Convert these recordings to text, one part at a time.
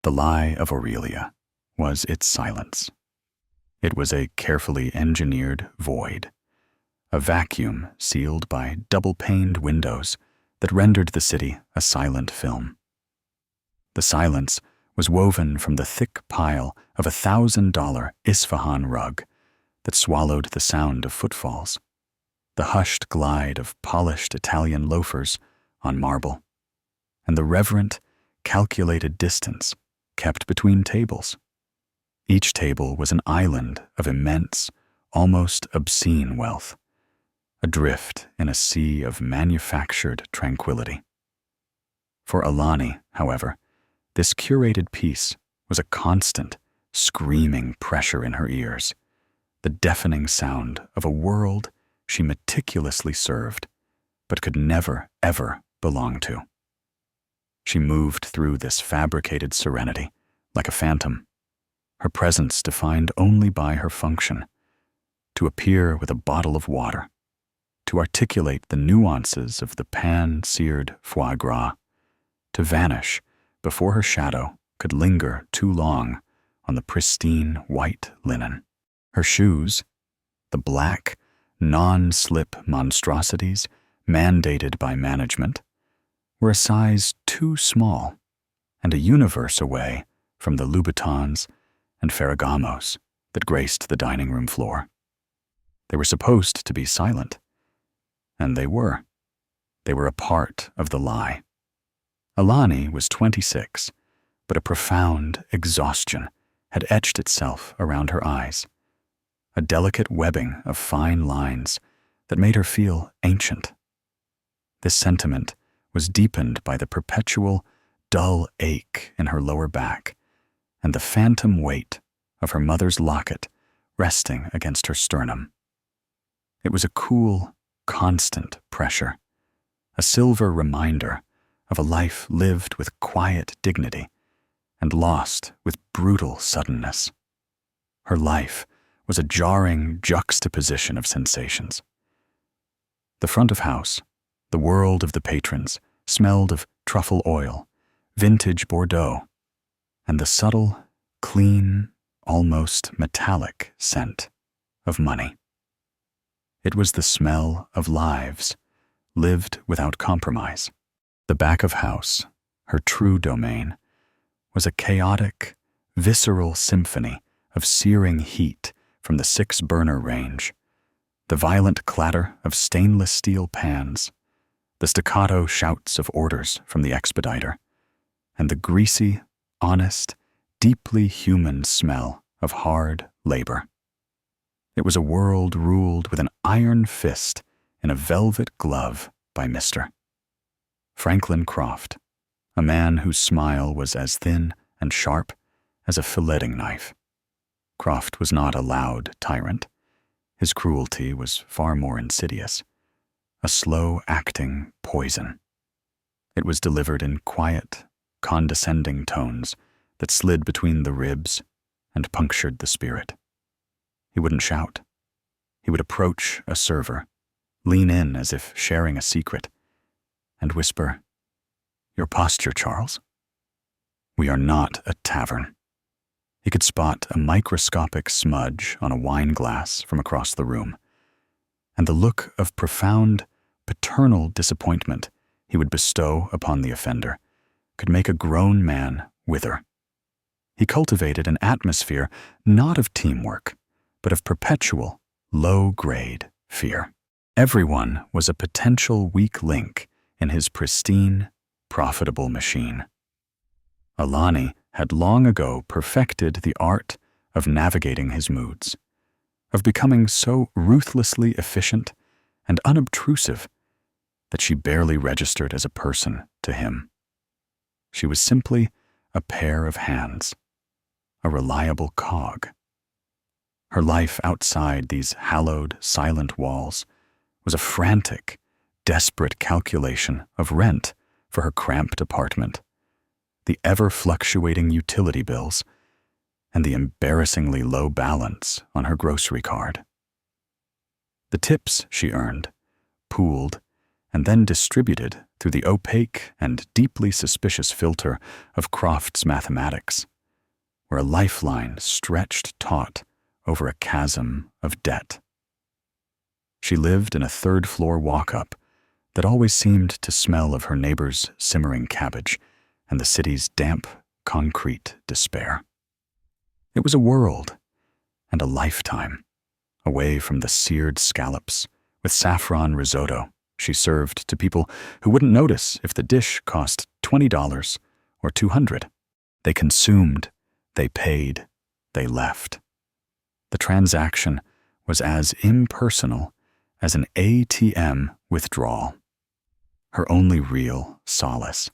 The lie of Aurelia was its silence. It was a carefully engineered void, a vacuum sealed by double-paned windows that rendered the city a silent film. The silence was woven from the thick pile of $1,000 Isfahan rug that swallowed the sound of footfalls, the hushed glide of polished Italian loafers on marble, and the reverent, calculated distance kept between tables. Each table was an island of immense, almost obscene wealth, adrift in a sea of manufactured tranquility. For Alani, however, this curated peace was a constant, screaming pressure in her ears, the deafening sound of a world she meticulously served, but could never, ever belong to. She moved through this fabricated serenity like a phantom, her presence defined only by her function, to appear with a bottle of water, to articulate the nuances of the pan-seared foie gras, to vanish before her shadow could linger too long on the pristine white linen. Her shoes, the black, non-slip monstrosities mandated by management, were a size too small and a universe away from the Louboutins and Ferragamos that graced the dining room floor. They were supposed to be silent, and they were. They were a part of the lie. Alani was 26, but a profound exhaustion had etched itself around her eyes, a delicate webbing of fine lines that made her feel ancient. This sentiment was deepened by the perpetual, dull ache in her lower back and the phantom weight of her mother's locket resting against her sternum. It was a cool, constant pressure, a silver reminder of a life lived with quiet dignity and lost with brutal suddenness. Her life was a jarring juxtaposition of sensations. The front of house, the world of the patrons, smelled of truffle oil, vintage Bordeaux, and the subtle, clean, almost metallic scent of money. It was the smell of lives, lived without compromise. The back of house, her true domain, was a chaotic, visceral symphony of searing heat from the 6-burner range, the violent clatter of stainless steel pans, the staccato shouts of orders from the expediter, and the greasy, honest, deeply human smell of hard labor. It was a world ruled with an iron fist in a velvet glove by Mr. Franklin Croft, a man whose smile was as thin and sharp as a filleting knife. Croft was not a loud tyrant. His cruelty was far more insidious, a slow-acting poison. It was delivered in quiet, condescending tones that slid between the ribs and punctured the spirit. He wouldn't shout. He would approach a server, lean in as if sharing a secret, and whisper, "Your posture, Charles. We are not a tavern." He could spot a microscopic smudge on a wine glass from across the room, and the look of profound, paternal disappointment he would bestow upon the offender could make a grown man wither. He cultivated an atmosphere not of teamwork, but of perpetual, low-grade fear. Everyone was a potential weak link in his pristine, profitable machine. Alani had long ago perfected the art of navigating his moods, of becoming so ruthlessly efficient and unobtrusive that she barely registered as a person to him. She was simply a pair of hands, a reliable cog. Her life outside these hallowed, silent walls was a frantic, desperate calculation of rent for her cramped apartment, the ever-fluctuating utility bills, and the embarrassingly low balance on her grocery card. The tips she earned, pooled, and then distributed through the opaque and deeply suspicious filter of Croft's mathematics, where a lifeline stretched taut over a chasm of debt. She lived in a third-floor walk-up that always seemed to smell of her neighbor's simmering cabbage and the city's damp, concrete despair. It was a world and a lifetime away from the seared scallops with saffron risotto she served to people who wouldn't notice if the dish cost $20 or $200. They consumed, they paid, they left. The transaction was as impersonal as an ATM withdrawal. Her only real solace,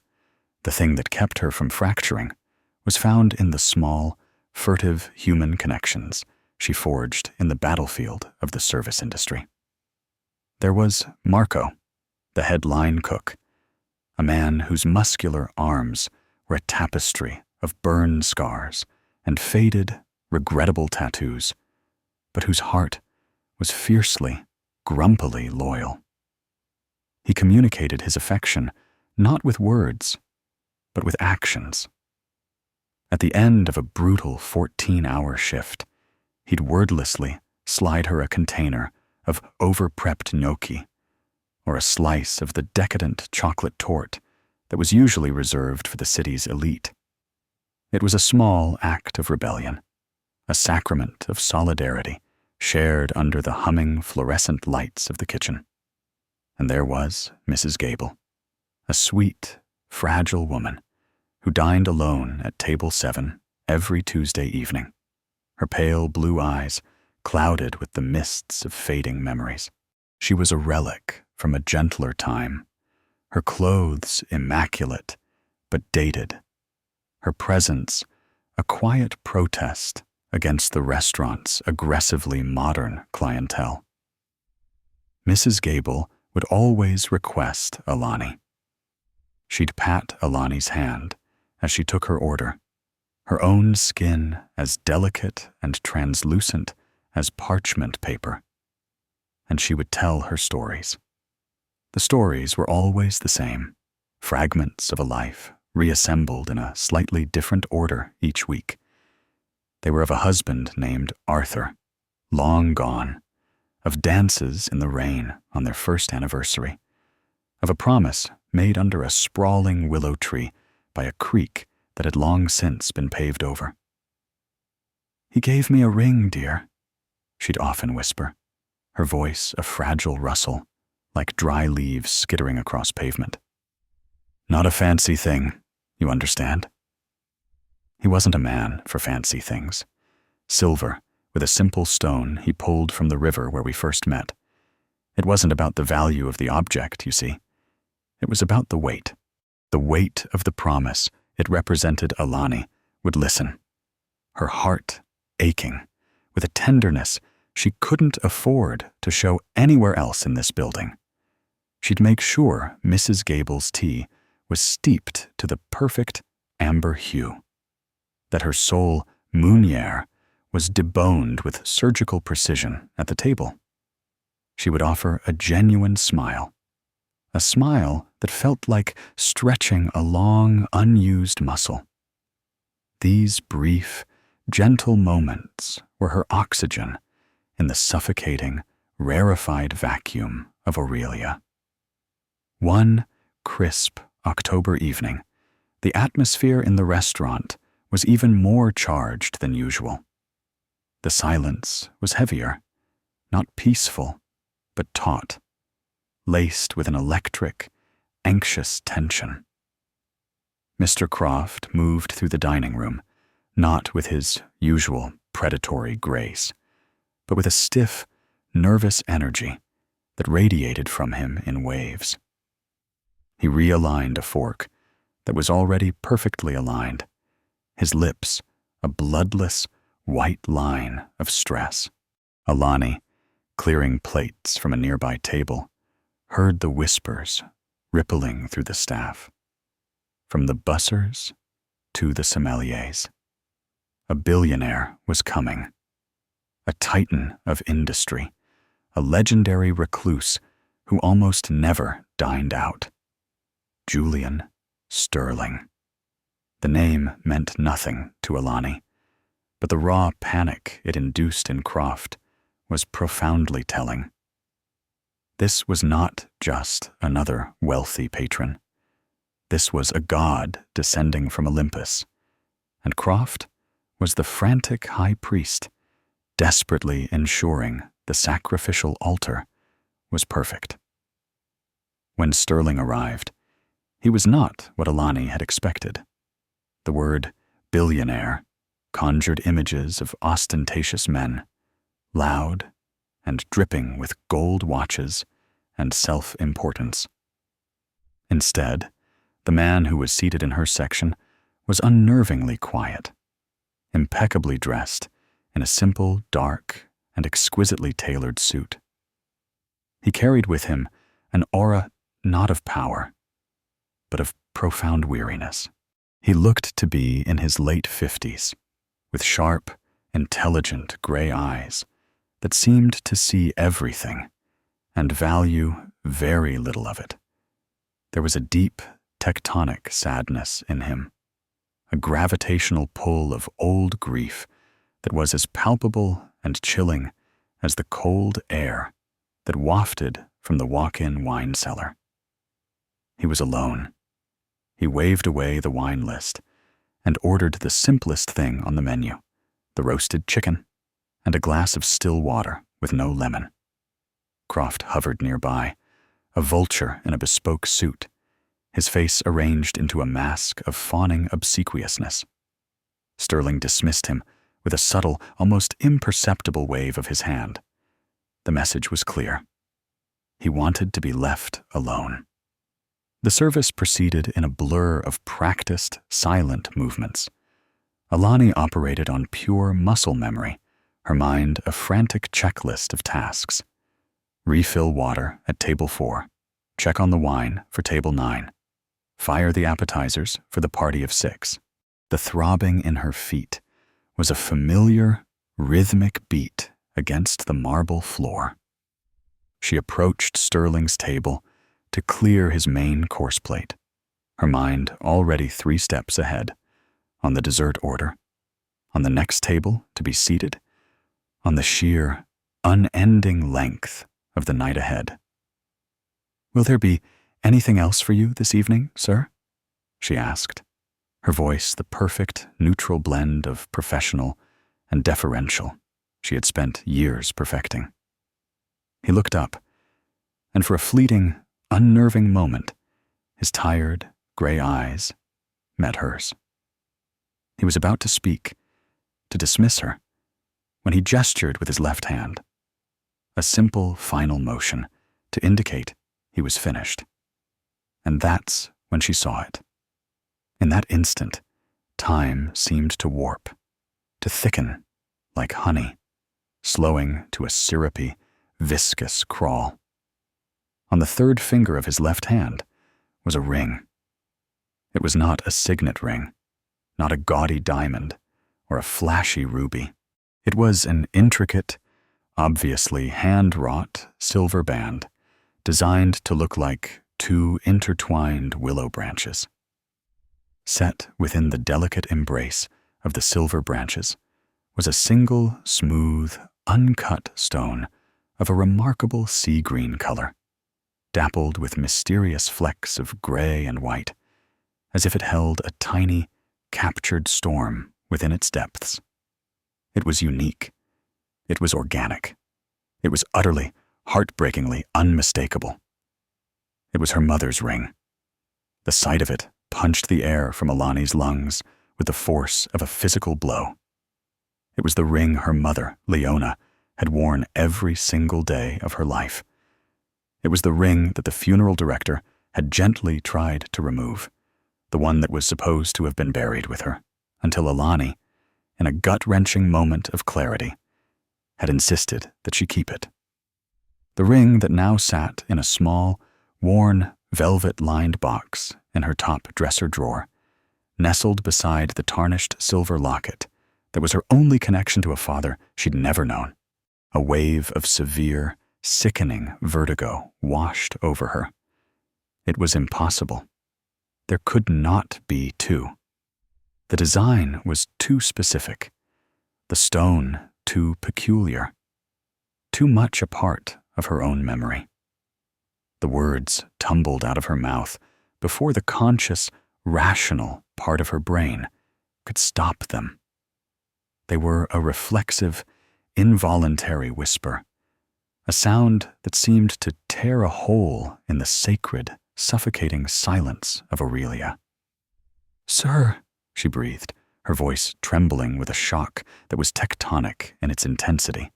the thing that kept her from fracturing, was found in the small, furtive human connections she forged in the battlefield of the service industry. There was Marco, the head line cook, a man whose muscular arms were a tapestry of burn scars and faded, regrettable tattoos, but whose heart was fiercely, grumpily loyal. He communicated his affection not with words, but with actions. At the end of a brutal 14-hour shift, he'd wordlessly slide her a container of over-prepped gnocchi or a slice of the decadent chocolate torte that was usually reserved for the city's elite. It was a small act of rebellion, a sacrament of solidarity shared under the humming fluorescent lights of the kitchen. And there was Mrs. Gable, a sweet, fragile woman who dined alone at table 7 every Tuesday evening, her pale blue eyes clouded with the mists of fading memories. She was a relic from a gentler time, her clothes immaculate but dated, her presence a quiet protest against the restaurant's aggressively modern clientele. Mrs. Gable would always request Alani. She'd pat Alani's hand as she took her order, her own skin as delicate and translucent as parchment paper, and she would tell her stories. The stories were always the same, fragments of a life reassembled in a slightly different order each week. They were of a husband named Arthur, long gone, of dances in the rain on their first anniversary, of a promise made under a sprawling willow tree by a creek that had long since been paved over. "He gave me a ring, dear," she'd often whisper, her voice a fragile rustle, like dry leaves skittering across pavement. "Not a fancy thing, you understand?" He wasn't a man for fancy things. Silver, with a simple stone he pulled from the river where we first met. It wasn't about the value of the object, you see. It was about the weight of the promise it represented Alani would listen, her heart aching with a tenderness she couldn't afford to show anywhere else in this building. She'd make sure Mrs. Gable's tea was steeped to the perfect amber hue, that her soul Millionaire was deboned with surgical precision at the table. She would offer a genuine smile, a smile that felt like stretching a long, unused muscle. These brief, gentle moments were her oxygen in the suffocating, rarefied vacuum of Aurelia. One crisp October evening, the atmosphere in the restaurant was even more charged than usual. The silence was heavier, not peaceful, but taut, laced with an electric, anxious tension. Mr. Croft moved through the dining room, not with his usual predatory grace, but with a stiff, nervous energy that radiated from him in waves. He realigned a fork that was already perfectly aligned, his lips a bloodless, white line of stress. Alani, clearing plates from a nearby table, heard the whispers rippling through the staff, from the bussers to the sommeliers. A billionaire was coming, a titan of industry, a legendary recluse who almost never dined out. Julian Sterling. The name meant nothing to Alani, but the raw panic it induced in Croft was profoundly telling. This was not just another wealthy patron. This was a god descending from Olympus, and Croft was the frantic high priest, desperately ensuring the sacrificial altar was perfect. When Sterling arrived, he was not what Alani had expected. The word billionaire conjured images of ostentatious men, loud and dripping with gold watches and self-importance. Instead, the man who was seated in her section was unnervingly quiet, impeccably dressed in a simple, dark, and exquisitely tailored suit. He carried with him an aura not of power, but of profound weariness. He looked to be in his late 50s, with sharp, intelligent gray eyes that seemed to see everything and value very little of it. There was a deep, tectonic sadness in him, a gravitational pull of old grief that was as palpable and chilling as the cold air that wafted from the walk-in wine cellar. He was alone. He waved away the wine list and ordered the simplest thing on the menu, the roasted chicken and a glass of still water with no lemon. Croft hovered nearby, a vulture in a bespoke suit, his face arranged into a mask of fawning obsequiousness. Sterling dismissed him with a subtle, almost imperceptible wave of his hand. The message was clear. He wanted to be left alone. The service proceeded in a blur of practiced, silent movements. Alani operated on pure muscle memory, her mind a frantic checklist of tasks. Refill water at table 4, check on the wine for table 9, fire the appetizers for the party of 6. The throbbing in her feet was a familiar, rhythmic beat against the marble floor. She approached Sterling's table to clear his main course plate, her mind already 3 steps ahead, on the dessert order, on the next table to be seated, on the sheer, unending length of the night ahead. "Will there be anything else for you this evening, sir?" she asked, her voice the perfect neutral blend of professional and deferential she had spent years perfecting. He looked up, and for a fleeting, unnerving moment, his tired, gray eyes met hers. He was about to speak, to dismiss her, when he gestured with his left hand, a simple final motion to indicate he was finished. And that's when she saw it. In that instant, time seemed to warp, to thicken like honey, slowing to a syrupy, viscous crawl. On the 3rd finger of his left hand was a ring. It was not a signet ring, not a gaudy diamond or a flashy ruby. It was an intricate, obviously hand-wrought silver band designed to look like 2 intertwined willow branches. Set within the delicate embrace of the silver branches was a single, smooth, uncut stone of a remarkable sea-green color, dappled with mysterious flecks of gray and white, as if it held a tiny, captured storm within its depths. It was unique. It was organic. It was utterly, heartbreakingly unmistakable. It was her mother's ring. The sight of it punched the air from Alani's lungs with the force of a physical blow. It was the ring her mother, Leona, had worn every single day of her life. It was the ring that the funeral director had gently tried to remove, the one that was supposed to have been buried with her, until Alani, in a gut-wrenching moment of clarity, had insisted that she keep it. The ring that now sat in a small, worn, velvet-lined box in her top dresser drawer, nestled beside the tarnished silver locket that was her only connection to a father she'd never known. A wave of severe, sickening vertigo washed over her. It was impossible. there could not be two. The design was too specific, the stone too peculiar, too much a part of her own memory. The words tumbled out of her mouth before the conscious, rational part of her brain could stop them. They were a reflexive, involuntary whisper, a sound that seemed to tear a hole in the sacred, suffocating silence of Aurelia. "Sir," she breathed, her voice trembling with a shock that was tectonic in its intensity.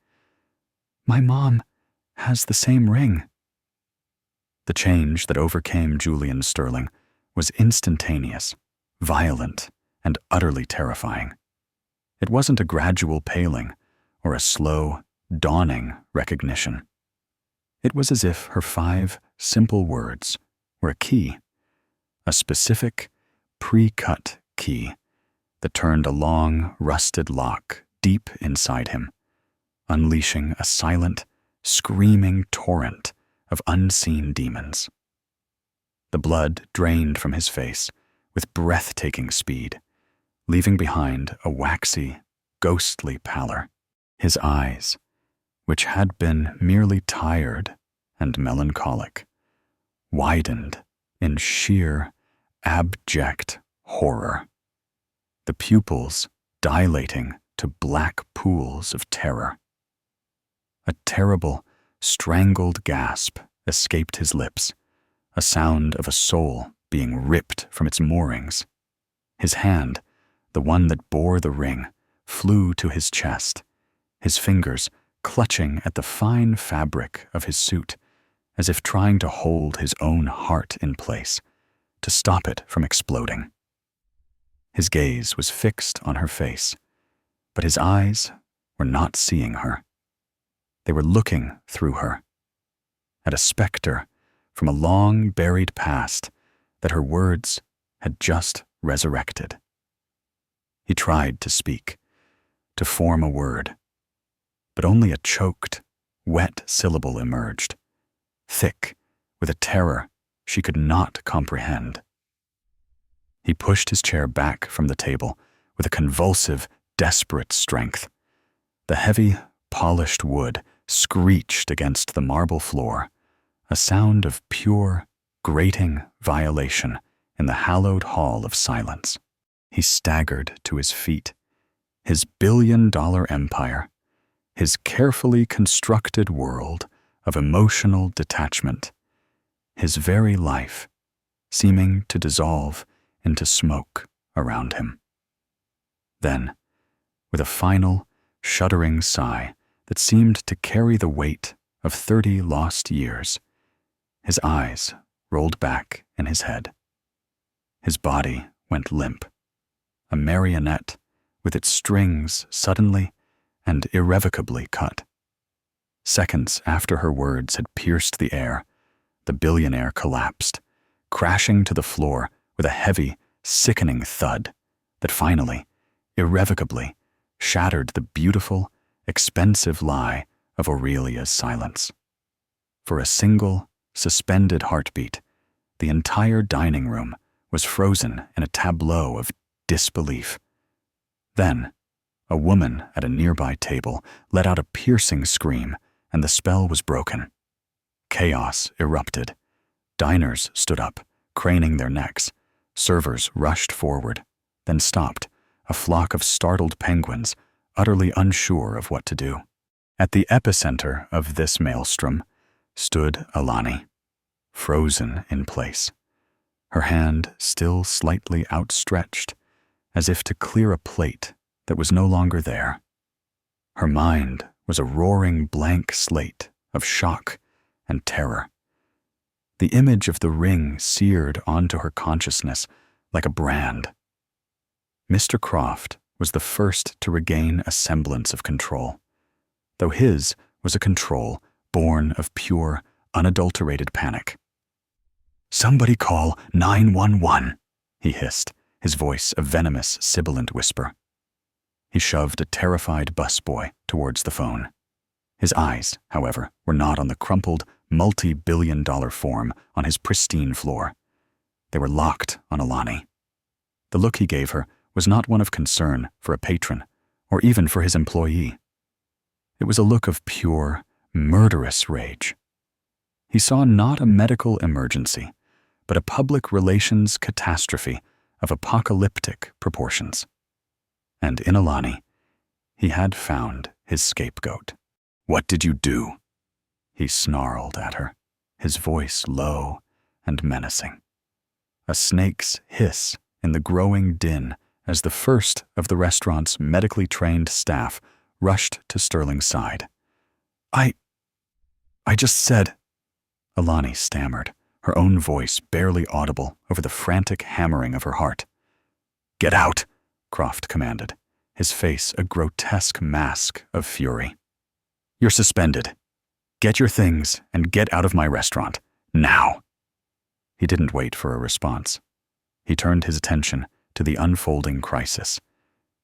"My mom has the same ring." The change that overcame Julian Sterling was instantaneous, violent, and utterly terrifying. It wasn't a gradual paling or a slow, dawning recognition. It was as if her 5 simple words were a key, a specific, pre-cut key that turned a long, rusted lock deep inside him, unleashing a silent, screaming torrent of unseen demons. The blood drained from his face with breathtaking speed, leaving behind a waxy, ghostly pallor. His eyes, which had been merely tired and melancholic, widened in sheer, abject horror, the pupils dilating to black pools of terror. A terrible, strangled gasp escaped his lips, a sound of a soul being ripped from its moorings. His hand, the one that bore the ring, flew to his chest, his fingers clutching at the fine fabric of his suit, as if trying to hold his own heart in place, to stop it from exploding. His gaze was fixed on her face, but his eyes were not seeing her. They were looking through her, at a specter from a long-buried past that her words had just resurrected. He tried to speak, to form a word, but only a choked, wet syllable emerged, thick with a terror she could not comprehend. He pushed his chair back from the table with a convulsive, desperate strength. The heavy, polished wood screeched against the marble floor, a sound of pure, grating violation in the hallowed hall of silence. He staggered to his feet, his billion-dollar empire, his carefully constructed world of emotional detachment, his very life seeming to dissolve into smoke around him. Then, with a final, shuddering sigh that seemed to carry the weight of 30 lost years, his eyes rolled back in his head. His body went limp, a marionette with its strings suddenly and irrevocably cut. Seconds after her words had pierced the air, the billionaire collapsed, crashing to the floor with a heavy, sickening thud that finally, irrevocably, shattered the beautiful, expensive lie of Aurelia's silence. For a single, suspended heartbeat, the entire dining room was frozen in a tableau of disbelief. Then, a woman at a nearby table let out a piercing scream, and the spell was broken. Chaos erupted. Diners stood up, craning their necks. Servers rushed forward, then stopped, a flock of startled penguins, utterly unsure of what to do. At the epicenter of this maelstrom stood Alani, frozen in place, her hand still slightly outstretched, as if to clear a plate that was no longer there. Her mind was a roaring blank slate of shock and terror. The image of the ring seared onto her consciousness like a brand. Mr. Croft was the first to regain a semblance of control, though his was a control born of pure, unadulterated panic. "Somebody call 911, he hissed, his voice a venomous, sibilant whisper. He shoved a terrified busboy towards the phone. His eyes, however, were not on the crumpled, multi-billion-dollar form on his pristine floor. They were locked on Alani. The look he gave her was not one of concern for a patron or even for his employee. It was a look of pure, murderous rage. He saw not a medical emergency, but a public relations catastrophe of apocalyptic proportions. And in Alani, he had found his scapegoat. "What did you do?" He snarled at her, his voice low and menacing. A snake's hiss in the growing din as the first of the restaurant's medically trained staff rushed to Sterling's side. I just said," Alani stammered, her own voice barely audible over the frantic hammering of her heart. "Get out," Croft commanded, his face a grotesque mask of fury. "You're suspended. Get your things and get out of my restaurant, now." He didn't wait for a response. He turned his attention to the unfolding crisis,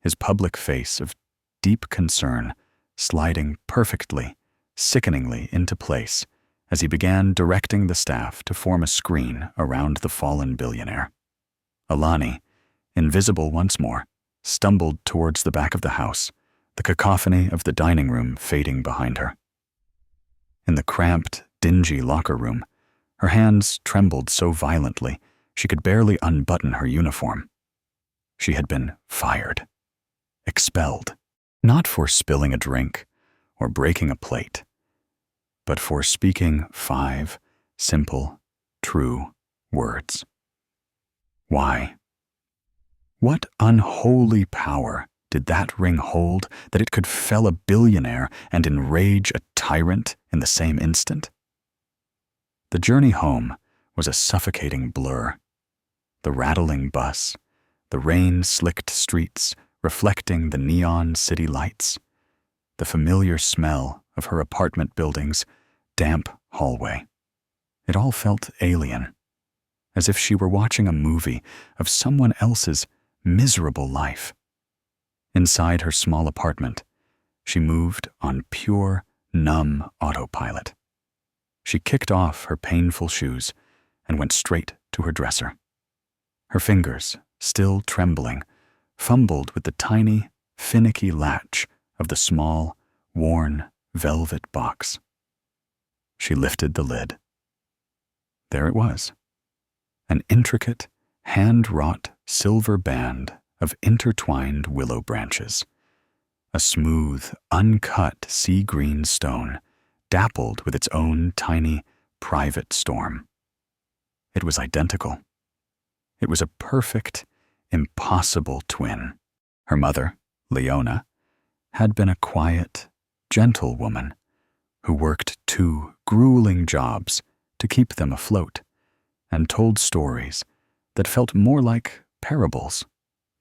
his public face of deep concern sliding perfectly, sickeningly into place as he began directing the staff to form a screen around the fallen billionaire. Alani, invisible once more, stumbled towards the back of the house, the cacophony of the dining room fading behind her. In the cramped, dingy locker room, her hands trembled so violently she could barely unbutton her uniform. She had been fired, expelled, not for spilling a drink or breaking a plate, but for speaking 5 simple, true words. Why? What unholy power did that ring hold that it could fell a billionaire and enrage a tyrant in the same instant? The journey home was a suffocating blur. The rattling bus, the rain-slicked streets reflecting the neon city lights, the familiar smell of her apartment building's damp hallway. It all felt alien, as if she were watching a movie of someone else's miserable life. Inside her small apartment, she moved on pure, numb autopilot. She kicked off her painful shoes and went straight to her dresser. Her fingers, still trembling, fumbled with the tiny, finicky latch of the small, worn velvet box. She lifted the lid. There it was, an intricate, hand-wrought silver band of intertwined willow branches, a smooth, uncut sea-green stone dappled with its own tiny, private storm. It was identical. It was a perfect, impossible twin. Her mother, Leona, had been a quiet, gentle woman who worked 2 grueling jobs to keep them afloat and told stories that felt more like parables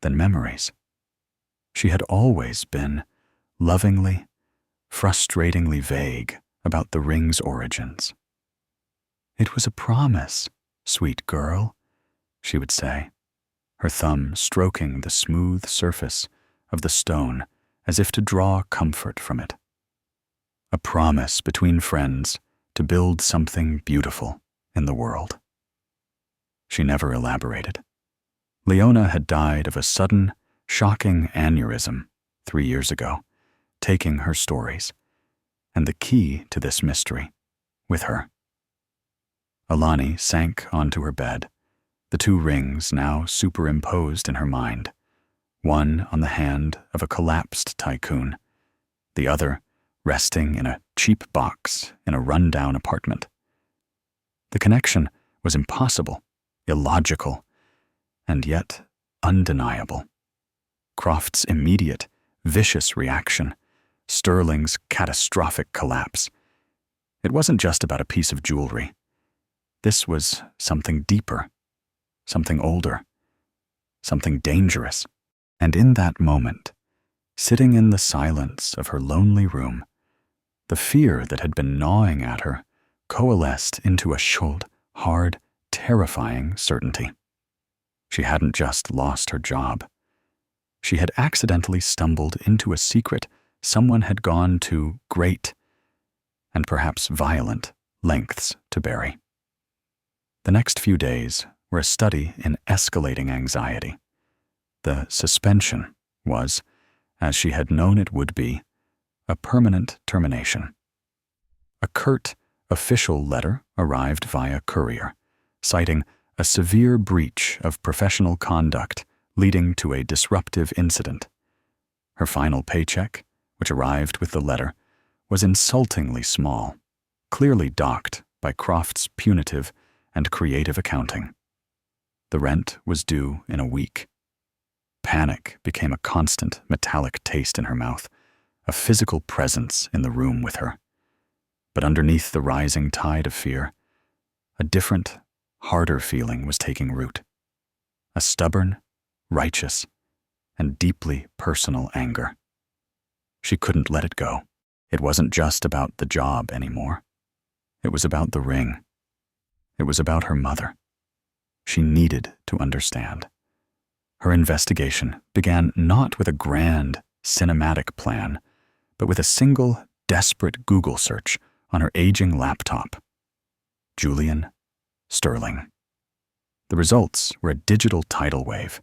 than memories. She had always been lovingly, frustratingly vague about the ring's origins. "It was a promise, sweet girl," she would say, her thumb stroking the smooth surface of the stone as if to draw comfort from it. A promise between friends to build something beautiful in the world. She never elaborated. Leona had died of a sudden, shocking aneurysm 3 years ago, taking her stories, and the key to this mystery, with her. Alani sank onto her bed, the 2 rings now superimposed in her mind, one on the hand of a collapsed tycoon, the other resting in a cheap box in a run-down apartment. The connection was impossible, illogical, and yet undeniable. Croft's immediate, vicious reaction, Sterling's catastrophic collapse. It wasn't just about a piece of jewelry. This was something deeper, something older, something dangerous. And in that moment, sitting in the silence of her lonely room, the fear that had been gnawing at her coalesced into a cold, hard, terrifying certainty. She hadn't just lost her job. She had accidentally stumbled into a secret someone had gone to great, and perhaps violent, lengths to bury. The next few days were a study in escalating anxiety. The suspension was, as she had known it would be, a permanent termination. A curt, official letter arrived via courier, citing a severe breach of professional conduct leading to a disruptive incident. Her final paycheck, which arrived with the letter, was insultingly small, clearly docked by Croft's punitive and creative accounting. The rent was due in a week. Panic became a constant metallic taste in her mouth, a physical presence in the room with her. But underneath the rising tide of fear, a different, harder feeling was taking root. A stubborn, righteous, and deeply personal anger. She couldn't let it go. It wasn't just about the job anymore. It was about the ring. It was about her mother. She needed to understand. Her investigation began not with a grand, cinematic plan, but with a single, desperate Google search on her aging laptop. Julian Sterling. The results were a digital tidal wave.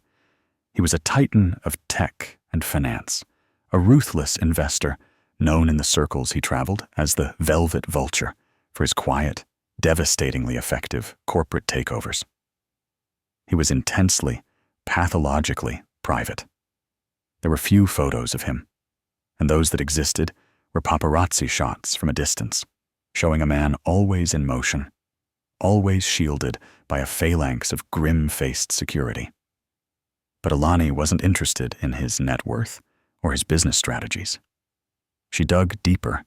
He was a titan of tech and finance, a ruthless investor known in the circles he traveled as the Velvet Vulture for his quiet, devastatingly effective corporate takeovers. He was intensely, pathologically private. There were few photos of him, and those that existed were paparazzi shots from a distance, showing a man always in motion, always shielded by a phalanx of grim-faced security. But Alani wasn't interested in his net worth or his business strategies. She dug deeper,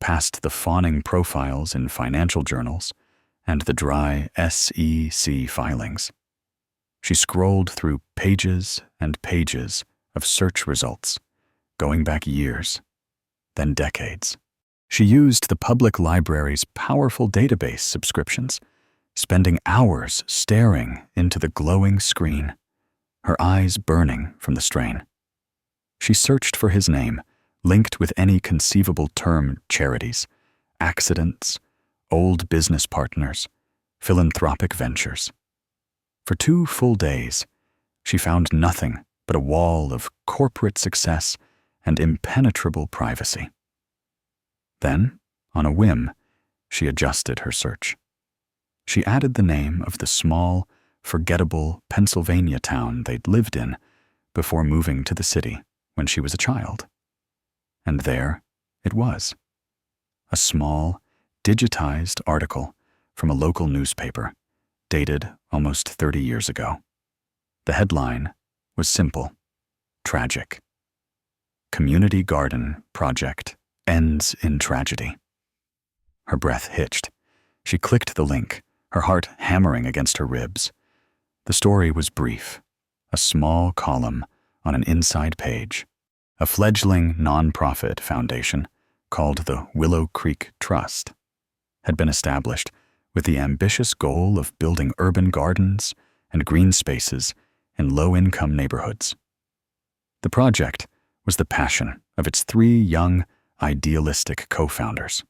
past the fawning profiles in financial journals and the dry SEC filings. She scrolled through pages and pages of search results, going back years, then decades. She used the public library's powerful database subscriptions, spending hours staring into the glowing screen, her eyes burning from the strain. She searched for his name, linked with any conceivable term: charities, accidents, old business partners, philanthropic ventures. For 2 full days, she found nothing but a wall of corporate success and impenetrable privacy. Then, on a whim, she adjusted her search. She added the name of the small, forgettable Pennsylvania town they'd lived in before moving to the city when she was a child. And there it was. A small, digitized article from a local newspaper, dated almost 30 years ago. The headline was simple, tragic. Community garden project ends in tragedy. Her breath hitched. She clicked the link, her heart hammering against her ribs. The story was brief, a small column on an inside page. A fledgling nonprofit foundation called the Willow Creek Trust had been established with the ambitious goal of building urban gardens and green spaces in low-income neighborhoods. The project was the passion of its 3 young, idealistic co-founders.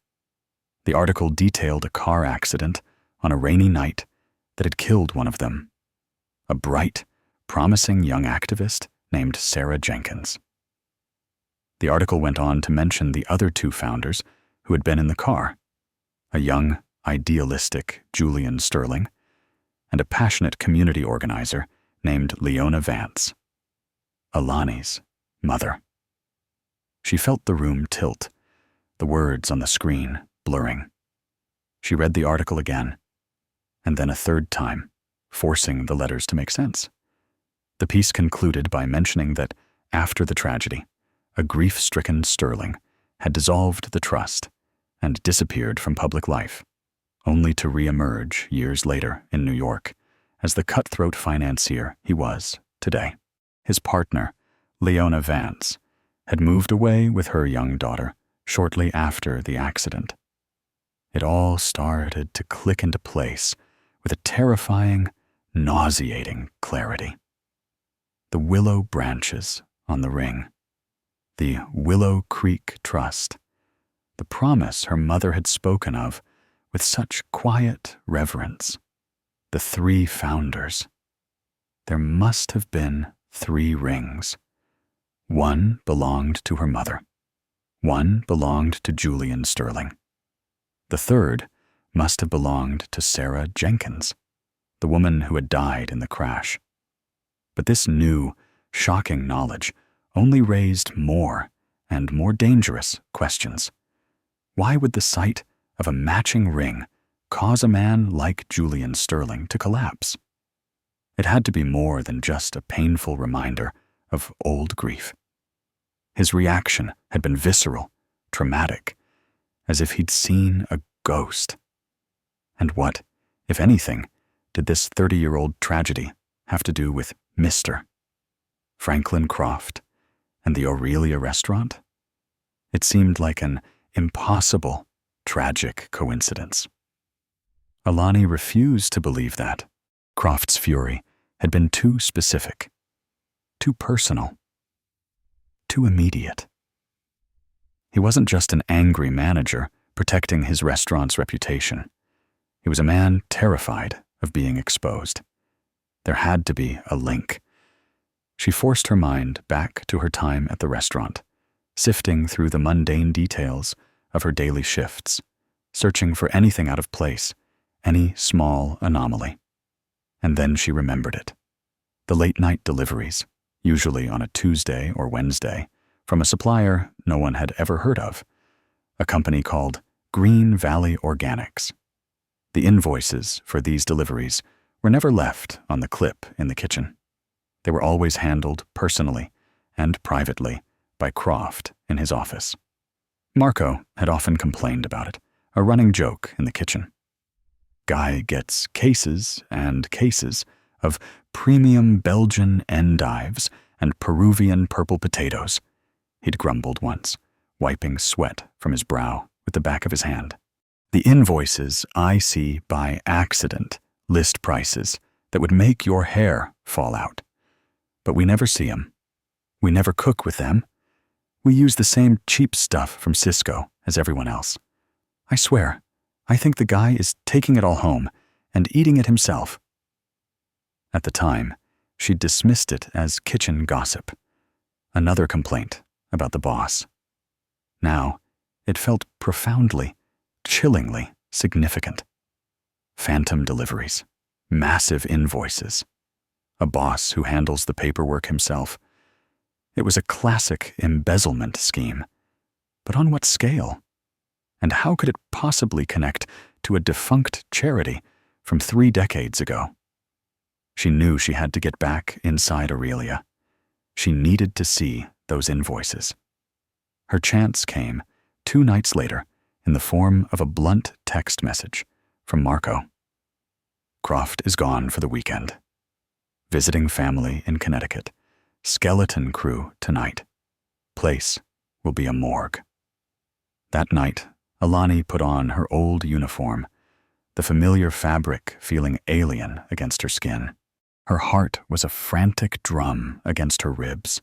The article detailed a car accident on a rainy night that had killed one of them, a bright, promising young activist named Sarah Jenkins. The article went on to mention the other 2 founders who had been in the car, a young, idealistic Julian Sterling, and a passionate community organizer named Leona Vance, Alani's mother. She felt the room tilt, the words on the screen blurring. She read the article again, and then a 3rd time, forcing the letters to make sense. The piece concluded by mentioning that after the tragedy, a grief-stricken Sterling had dissolved the trust and disappeared from public life, only to re-emerge years later in New York as the cutthroat financier he was today. His partner, Leona Vance, had moved away with her young daughter shortly after the accident. It all started to click into place with a terrifying, nauseating clarity. The willow branches on the ring, the Willow Creek Trust, the promise her mother had spoken of with such quiet reverence, The 3 founders. There must have been 3 rings. One belonged to her mother. One belonged to Julian Sterling. The third must have belonged to Sarah Jenkins, the woman who had died in the crash. But this new, shocking knowledge only raised more and more dangerous questions. Why would the sight of a matching ring cause a man like Julian Sterling to collapse? It had to be more than just a painful reminder of old grief. His reaction had been visceral, traumatic, as if he'd seen a ghost. And what, if anything, did this 30-year-old tragedy have to do with Mr. Franklin Croft and the Aurelia restaurant? It seemed like an impossible, tragic coincidence. Alani refused to believe that. Croft's fury had been too specific, too personal, too immediate. He wasn't just an angry manager protecting his restaurant's reputation. He was a man terrified of being exposed. There had to be a link. She forced her mind back to her time at the restaurant, sifting through the mundane details of her daily shifts, searching for anything out of place, any small anomaly. And then she remembered it. The late-night deliveries, usually on a Tuesday or Wednesday, from a supplier no one had ever heard of, a company called Green Valley Organics. The invoices for these deliveries were never left on the clip in the kitchen. They were always handled personally and privately by Croft in his office. Marco had often complained about it, a running joke in the kitchen. Guy gets cases and cases of premium Belgian endives and Peruvian purple potatoes, he'd grumbled once, wiping sweat from his brow with the back of his hand. The invoices I see by accident list prices that would make your hair fall out. But we never see 'em. We never cook with them. We use the same cheap stuff from Cisco as everyone else. I swear, I think the guy is taking it all home and eating it himself. At the time, she dismissed it as kitchen gossip, another complaint about the boss. Now, it felt profoundly, chillingly significant. Phantom deliveries, massive invoices, a boss who handles the paperwork himself. It was a classic embezzlement scheme. But on what scale? And how could it possibly connect to a defunct charity from 3 decades ago? She knew she had to get back inside Aurelia. She needed to see those invoices. Her chance came 2 nights later in the form of a blunt text message from Marco. Croft is gone for the weekend. Visiting family in Connecticut. Skeleton crew tonight. Place will be a morgue. That night, Alani put on her old uniform, the familiar fabric feeling alien against her skin. Her heart was a frantic drum against her ribs,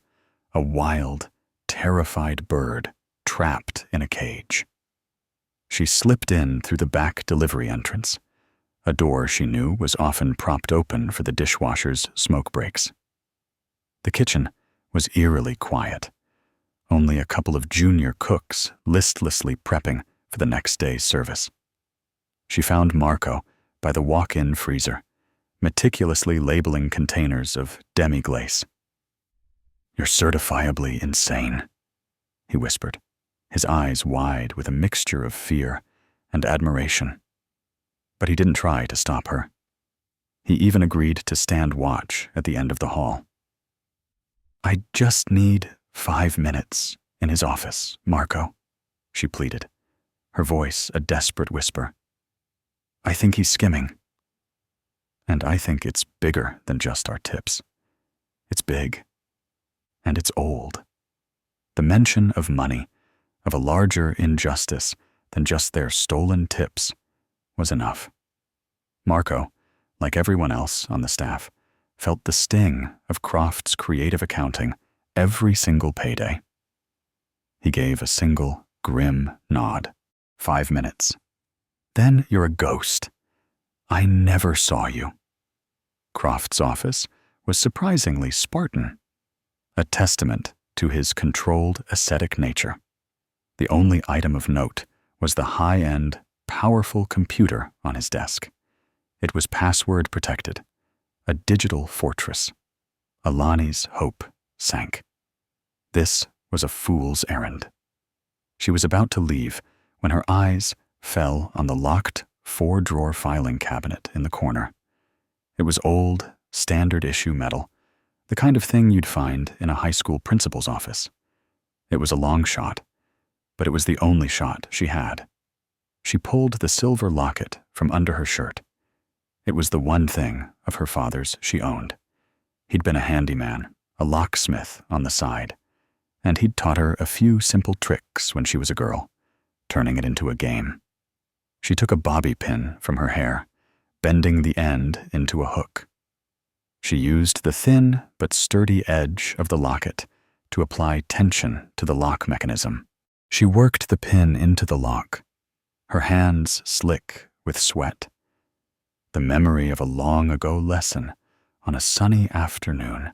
a wild, terrified bird trapped in a cage. She slipped in through the back delivery entrance, a door she knew was often propped open for the dishwasher's smoke breaks. The kitchen was eerily quiet, only a couple of junior cooks listlessly prepping for the next day's service. She found Marco by the walk-in freezer, meticulously labeling containers of demi-glace. "You're certifiably insane," he whispered, his eyes wide with a mixture of fear and admiration. But he didn't try to stop her. He even agreed to stand watch at the end of the hall. "I just need 5 minutes in his office, Marco," she pleaded, her voice a desperate whisper. "I think he's skimming. And I think it's bigger than just our tips. It's big. And it's old. The mention of money, of a larger injustice than just their stolen tips, was enough. Marco, like everyone else on the staff, felt the sting of Croft's creative accounting every single payday. He gave a single, grim nod. 5 minutes. Then you're a ghost. I never saw you. Croft's office was surprisingly Spartan, a testament to his controlled ascetic nature. The only item of note was the high-end, powerful computer on his desk. It was password protected, a digital fortress. Alani's hope sank. This was a fool's errand. She was about to leave when her eyes fell on the locked 4-drawer filing cabinet in the corner. It was old, standard-issue metal, the kind of thing you'd find in a high school principal's office. It was a long shot, but it was the only shot she had. She pulled the silver locket from under her shirt. It was the one thing of her father's she owned. He'd been a handyman, a locksmith on the side, and he'd taught her a few simple tricks when she was a girl, turning it into a game. She took a bobby pin from her hair, bending the end into a hook. She used the thin but sturdy edge of the locket to apply tension to the lock mechanism. She worked the pin into the lock, her hands slick with sweat. The memory of a long-ago lesson on a sunny afternoon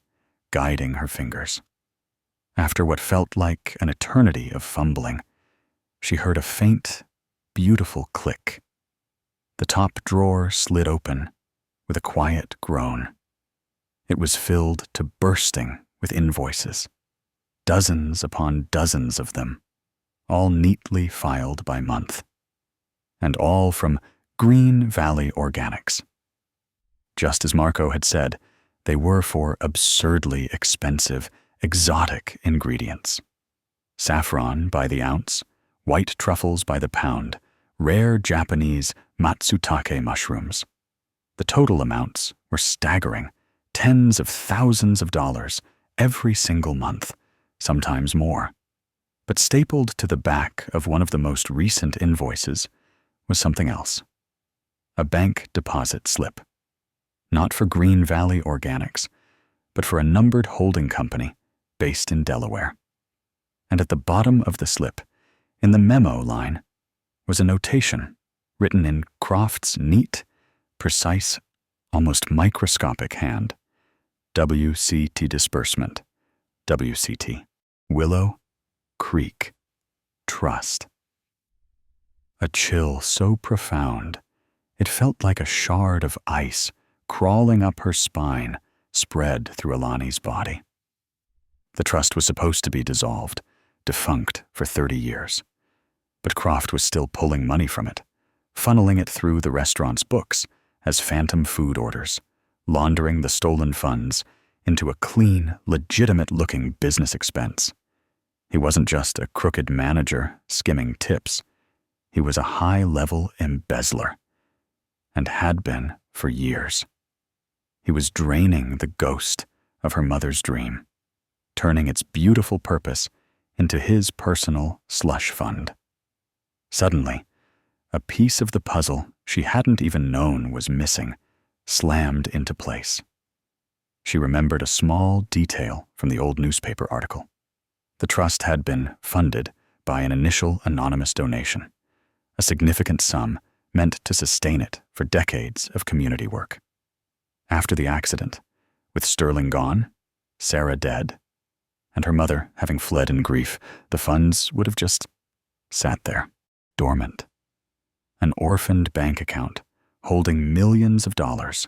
guiding her fingers. After what felt like an eternity of fumbling, she heard a faint, beautiful click. The top drawer slid open with a quiet groan. It was filled to bursting with invoices, dozens upon dozens of them, all neatly filed by month, and all from Green Valley Organics. Just as Marco had said, they were for absurdly expensive, exotic ingredients. Saffron by the ounce, white truffles by the pound, rare Japanese matsutake mushrooms. The total amounts were staggering, tens of thousands of dollars every single month, sometimes more. But stapled to the back of one of the most recent invoices was something else. A bank deposit slip. Not for Green Valley Organics, but for a numbered holding company based in Delaware. And at the bottom of the slip, in the memo line, was a notation written in Croft's neat, precise, almost microscopic hand. WCT disbursement. WCT. Willow Creek Trust. A chill so profound, it felt like a shard of ice crawling up her spine, spread through Alani's body. The trust was supposed to be dissolved, defunct for 30 years. But Croft was still pulling money from it, funneling it through the restaurant's books as phantom food orders, laundering the stolen funds into a clean, legitimate-looking business expense. He wasn't just a crooked manager skimming tips. He was a high-level embezzler, and had been for years. He was draining the ghost of her mother's dream, turning its beautiful purpose into his personal slush fund. Suddenly, a piece of the puzzle she hadn't even known was missing slammed into place. She remembered a small detail from the old newspaper article. The trust had been funded by an initial anonymous donation, a significant sum meant to sustain it for decades of community work. After the accident, with Sterling gone, Sarah dead, and her mother having fled in grief, the funds would have just sat there, dormant. An orphaned bank account holding millions of dollars,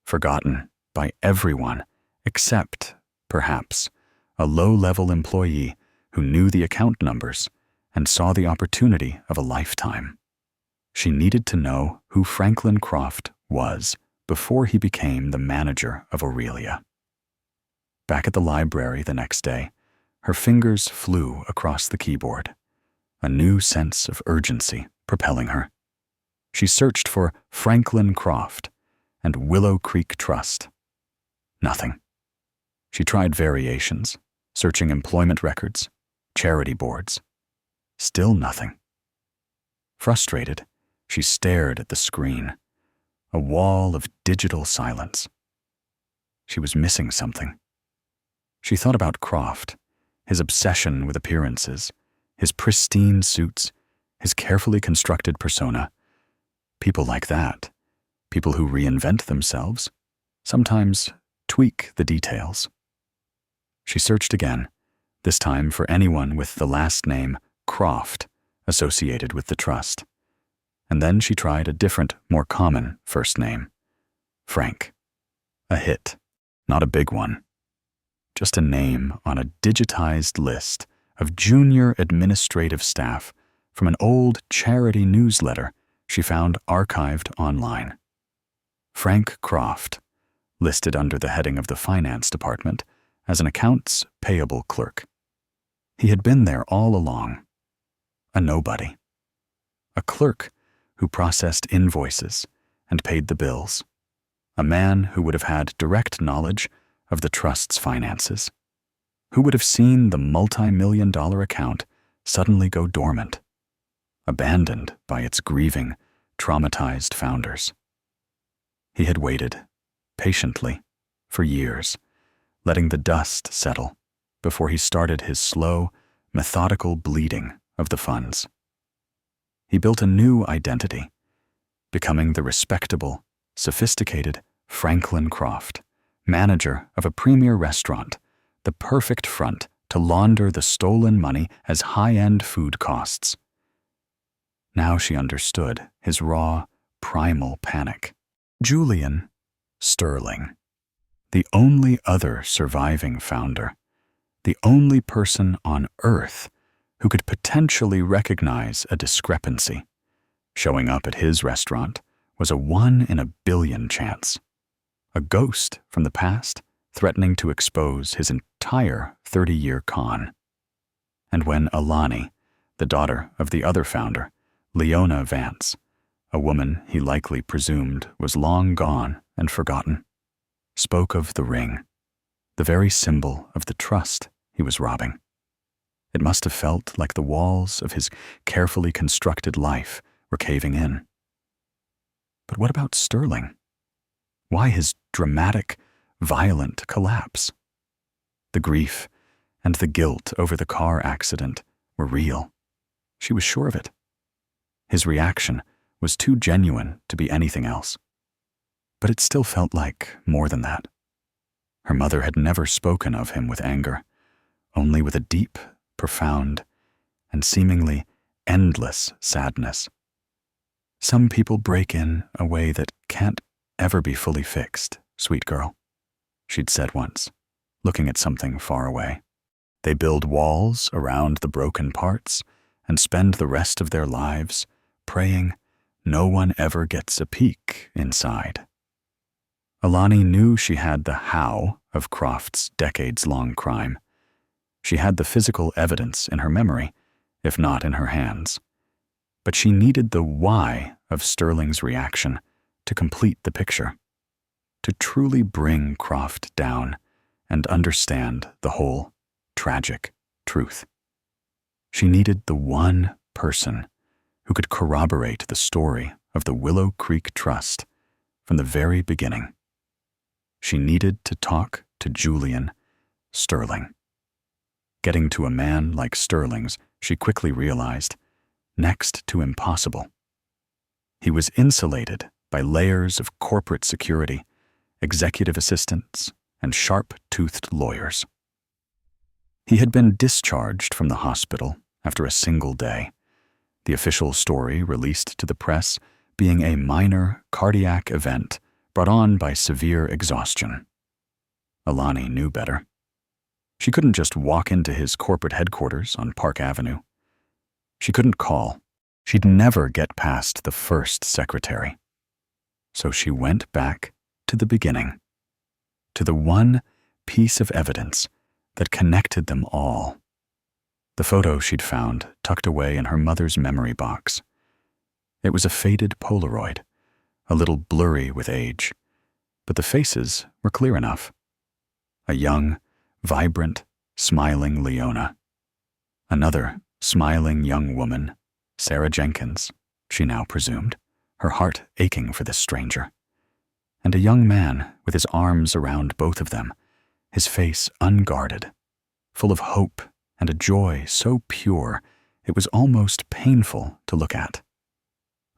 forgotten by everyone except, perhaps, a low-level employee who knew the account numbers and saw the opportunity of a lifetime. She needed to know who Franklin Croft was before he became the manager of Aurelia. Back at the library the next day, her fingers flew across the keyboard, a new sense of urgency propelling her. She searched for Franklin Croft and Willow Creek Trust. Nothing. She tried variations, searching employment records, charity boards. Still nothing. Frustrated, she stared at the screen, a wall of digital silence. She was missing something. She thought about Croft, his obsession with appearances, his pristine suits, his carefully constructed persona. People like that, people who reinvent themselves, sometimes tweak the details. She searched again, this time for anyone with the last name Croft associated with the trust. And then she tried a different, more common first name, Frank. A hit, not a big one. Just a name on a digitized list of junior administrative staff from an old charity newsletter she found archived online. Frank Croft, listed under the heading of the finance department as an accounts payable clerk. He had been there all along. A nobody. A clerk who processed invoices and paid the bills. A man who would have had direct knowledge of the trust's finances. Who would have seen the multi-million-dollar account suddenly go dormant, abandoned by its grieving, traumatized founders. He had waited, patiently, for years, letting the dust settle before he started his slow, methodical bleeding of the funds. He built a new identity, becoming the respectable, sophisticated Franklin Croft, manager of a premier restaurant, the perfect front to launder the stolen money as high-end food costs. Now she understood his raw, primal panic. Julian Sterling, the only other surviving founder, the only person on Earth who could potentially recognize a discrepancy. Showing up at his restaurant was a 1 in a billion chance. A ghost from the past threatening to expose his entire 30-year con. And when Alani, the daughter of the other founder, Leona Vance, a woman he likely presumed was long gone and forgotten, spoke of the ring, the very symbol of the trust he was robbing. It must have felt like the walls of his carefully constructed life were caving in. But what about Sterling? Why his dramatic, violent collapse? The grief and the guilt over the car accident were real. She was sure of it. His reaction was too genuine to be anything else. But it still felt like more than that. Her mother had never spoken of him with anger, only with a deep, profound, and seemingly endless sadness. Some people break in a way that can't ever be fully fixed, sweet girl, she'd said once, looking at something far away. They build walls around the broken parts and spend the rest of their lives praying no one ever gets a peek inside. Alani knew she had the how of Croft's decades-long crime. She had the physical evidence in her memory, if not in her hands. But she needed the why of Sterling's reaction to complete the picture, to truly bring Croft down and understand the whole tragic truth. She needed the one person who could corroborate the story of the Willow Creek Trust from the very beginning. She needed to talk to Julian Sterling. Getting to a man like Sterling's, she quickly realized, next to impossible. He was insulated by layers of corporate security, executive assistants, and sharp-toothed lawyers. He had been discharged from the hospital after a single day, the official story released to the press being a minor cardiac event brought on by severe exhaustion. Alani knew better. She couldn't just walk into his corporate headquarters on Park Avenue. She couldn't call. She'd never get past the first secretary. So she went back to the beginning, to the one piece of evidence that connected them all. The photo she'd found tucked away in her mother's memory box. It was a faded Polaroid, a little blurry with age, but the faces were clear enough. A young, vibrant, smiling Leona. Another smiling young woman, Sarah Jenkins, she now presumed, her heart aching for this stranger. And a young man with his arms around both of them, his face unguarded, full of hope and a joy so pure it was almost painful to look at.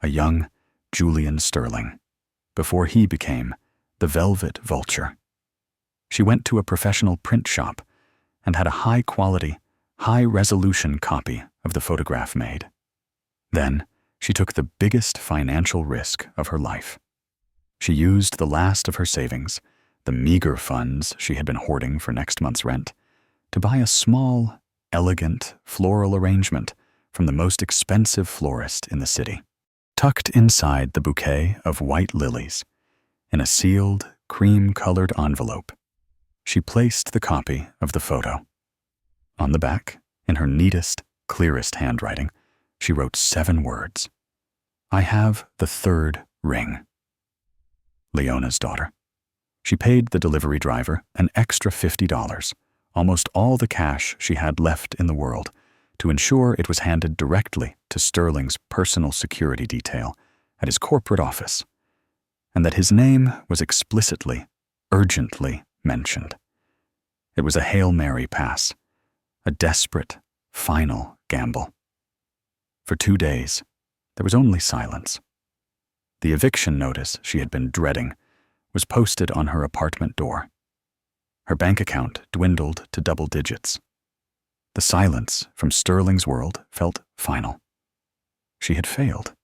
A young Julian Sterling, before he became the velvet vulture. She went to a professional print shop and had a high-quality, high-resolution copy of the photograph made. Then, she took the biggest financial risk of her life. She used the last of her savings, the meager funds she had been hoarding for next month's rent, to buy a small, elegant floral arrangement from the most expensive florist in the city. Tucked inside the bouquet of white lilies, in a sealed, cream-colored envelope, she placed the copy of the photo. On the back, in her neatest, clearest handwriting, she wrote 7 words. "I have the 3rd ring." Leona's daughter. She paid the delivery driver an extra $50, almost all the cash she had left in the world, to ensure it was handed directly to Sterling's personal security detail at his corporate office, and that his name was explicitly, urgently mentioned. It was a Hail Mary pass, a desperate, final gamble. For 2 days, there was only silence. The eviction notice she had been dreading was posted on her apartment door. Her bank account dwindled to double digits. The silence from Sterling's world felt final. She had failed.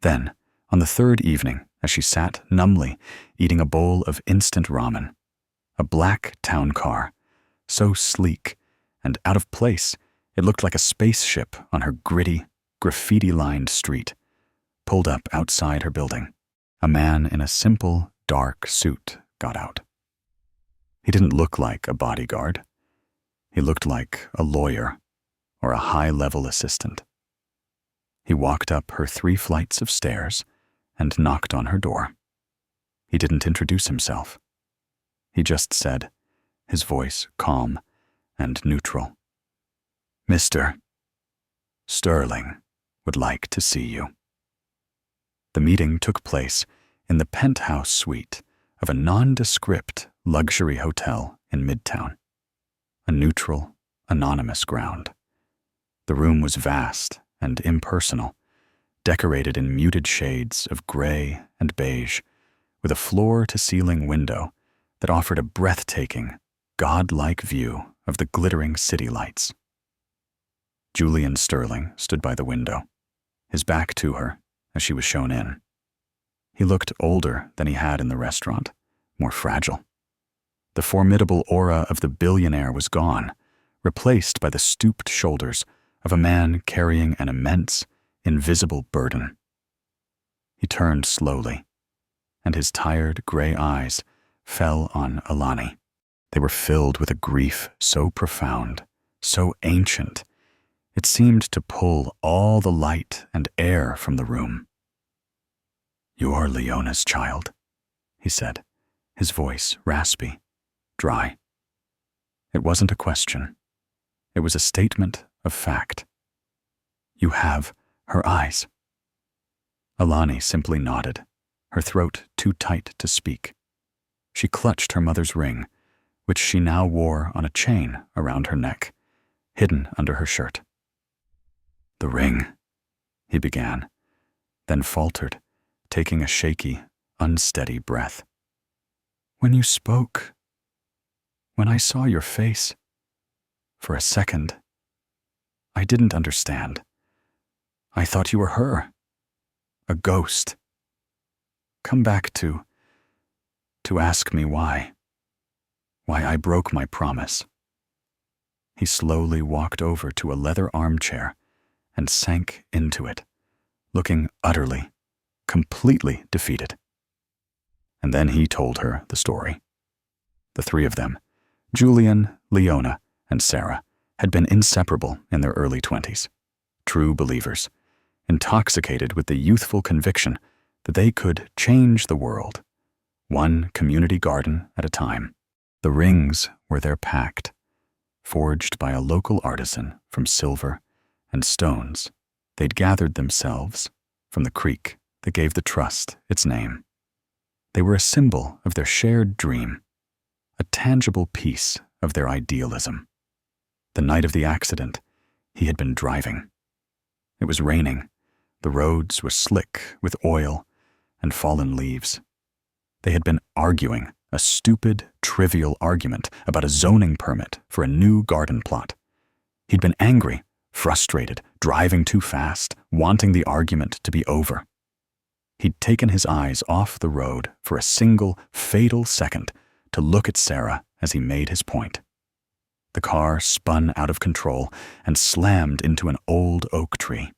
Then, on the 3rd evening, as she sat numbly eating a bowl of instant ramen, a black town car, so sleek and out of place it looked like a spaceship on her gritty, graffiti-lined street, pulled up outside her building. A man in a simple, dark suit got out. He didn't look like a bodyguard. He looked like a lawyer or a high-level assistant. He walked up her 3 flights of stairs and knocked on her door. He didn't introduce himself. He just said, his voice calm and neutral, "Mr. Sterling would like to see you." The meeting took place in the penthouse suite of a nondescript luxury hotel in Midtown, a neutral, anonymous ground. The room was vast and impersonal, decorated in muted shades of gray and beige, with a floor-to-ceiling window that offered a breathtaking, godlike view of the glittering city lights. Julian Sterling stood by the window, his back to her as she was shown in. He looked older than he had in the restaurant, more fragile. The formidable aura of the billionaire was gone, replaced by the stooped shoulders of a man carrying an immense, invisible burden. He turned slowly, and his tired gray eyes fell on Alani. They were filled with a grief so profound, so ancient, it seemed to pull all the light and air from the room. "You are Leona's child," he said, his voice raspy, dry. It wasn't a question. It was a statement of fact. "You have her eyes." Alani simply nodded, her throat too tight to speak. She clutched her mother's ring, which she now wore on a chain around her neck, hidden under her shirt. "The ring," he began, then faltered, taking a shaky, unsteady breath. "When you spoke, when I saw your face, for a second, I didn't understand. I thought you were her, a ghost. Come back to ask me why I broke my promise." He slowly walked over to a leather armchair and sank into it, looking utterly, completely defeated. And then he told her the story. The 3 of them, Julian, Leona, and Sarah, had been inseparable in their early 20s, true believers, intoxicated with the youthful conviction that they could change the world, one community garden at a time. The rings were their pact, forged by a local artisan from silver and stones they'd gathered themselves from the creek that gave the trust its name. They were a symbol of their shared dream, a tangible piece of their idealism. The night of the accident, he had been driving. It was raining. The roads were slick with oil and fallen leaves. They had been arguing, a stupid, trivial argument about a zoning permit for a new garden plot. He'd been angry, frustrated, driving too fast, wanting the argument to be over. He'd taken his eyes off the road for a single, fatal second to look at Sarah as he made his point. The car spun out of control and slammed into an old oak tree.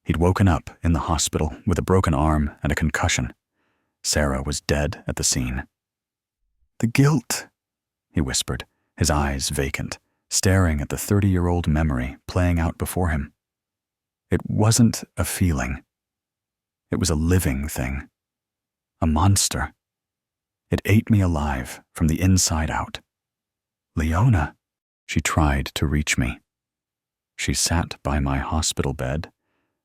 He'd woken up in the hospital with a broken arm and a concussion. Sarah was dead at the scene. "The guilt," he whispered, his eyes vacant, staring at the 30-year-old memory playing out before him. It wasn't a feeling. It was a living thing. A monster. It ate me alive from the inside out. "Leona," she tried to reach me. She sat by my hospital bed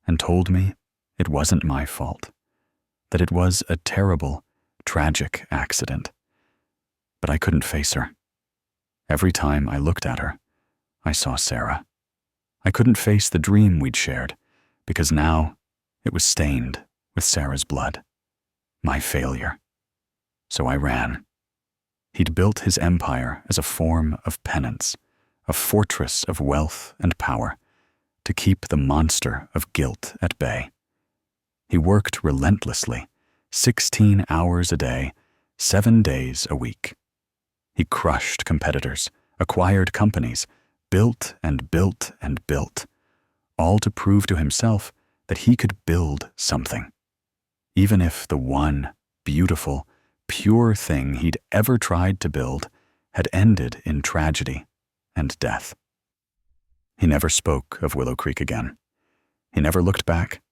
and told me it wasn't my fault, that it was a terrible, tragic accident. But I couldn't face her. Every time I looked at her, I saw Sarah. I couldn't face the dream we'd shared, because now it was stained with Sarah's blood. My failure. So I ran. He'd built his empire as a form of penance, a fortress of wealth and power, to keep the monster of guilt at bay. He worked relentlessly, 16 hours a day, 7 days a week. He crushed competitors, acquired companies, built and built and built, all to prove to himself that he could build something, even if the one beautiful, pure thing he'd ever tried to build had ended in tragedy and death. He never spoke of Willow Creek again. He never looked back.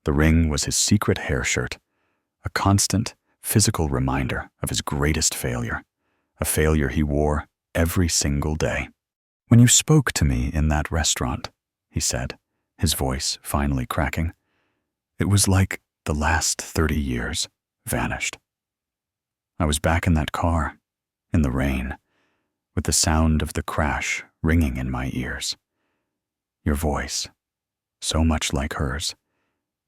The ring was his secret hair shirt, a constant, physical reminder of his greatest failure, a failure he wore every single day. "When you spoke to me in that restaurant," he said, his voice finally cracking, "it was like the last 30 years vanished. I was back in that car, in the rain, with the sound of the crash ringing in my ears. Your voice, so much like hers,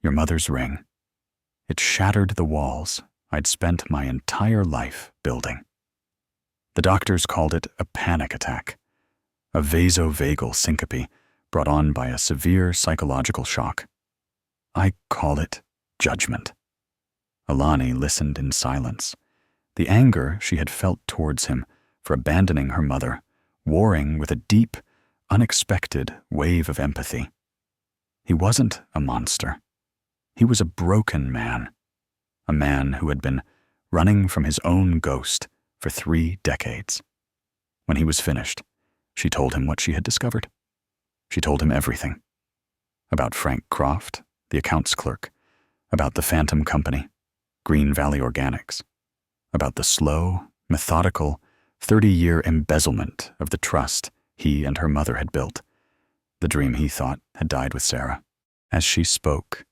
your mother's ring. It shattered the walls I'd spent my entire life building. The doctors called it a panic attack, a vasovagal syncope brought on by a severe psychological shock. I call it judgment." Alani listened in silence, the anger she had felt towards him for abandoning her mother, warring with a deep, unexpected wave of empathy. He wasn't a monster. He was a broken man, a man who had been running from his own ghost for 3 decades. When he was finished, she told him what she had discovered. She told him everything. About Frank Croft, the accounts clerk, about the Phantom Company, Green Valley Organics, about the slow, methodical, 30-year embezzlement of the trust he and her mother had built, the dream he thought had died with Sarah. As she spoke,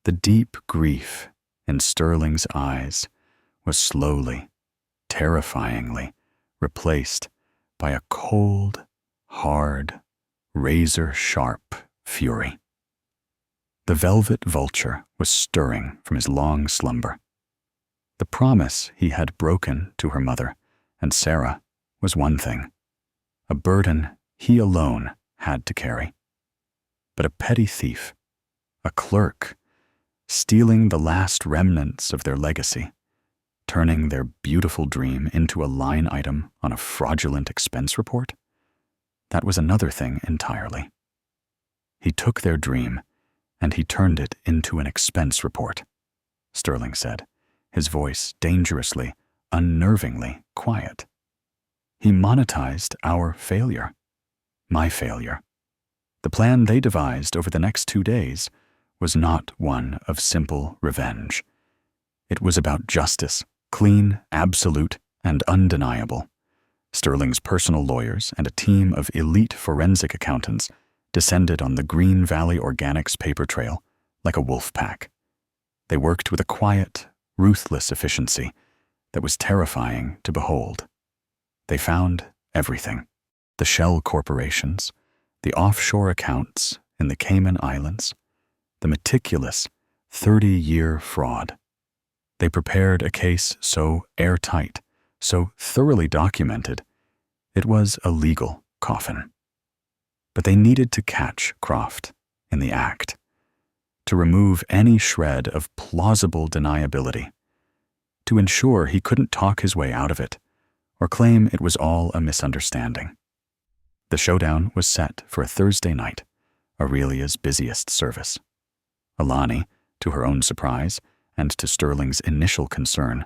the deep grief in Sterling's eyes was slowly, terrifyingly replaced by a cold, hard, razor-sharp fury. The velvet vulture was stirring from his long slumber. The promise he had broken to her mother and Sarah was one thing, a burden he alone had to carry. But a petty thief, a clerk, stealing the last remnants of their legacy, turning their beautiful dream into a line item on a fraudulent expense report, that was another thing entirely. He took their dream and he turned it into an expense report, Sterling said, his voice dangerously, unnervingly quiet. He monetized our failure, my failure. The plan they devised over the next 2 days was not one of simple revenge. It was about justice, clean, absolute, and undeniable. Sterling's personal lawyers and a team of elite forensic accountants descended on the Green Valley Organics paper trail like a wolf pack. They worked with a quiet, ruthless efficiency that was terrifying to behold. They found everything: the shell corporations, the offshore accounts in the Cayman Islands, the meticulous 30-year fraud, They prepared a case so airtight, so thoroughly documented, it was a legal coffin. But they needed to catch Croft in the act, to remove any shred of plausible deniability, to ensure he couldn't talk his way out of it or claim it was all a misunderstanding. The showdown was set for a Thursday night, Aurelia's busiest service. Alani, to her own surprise and to Sterling's initial concern,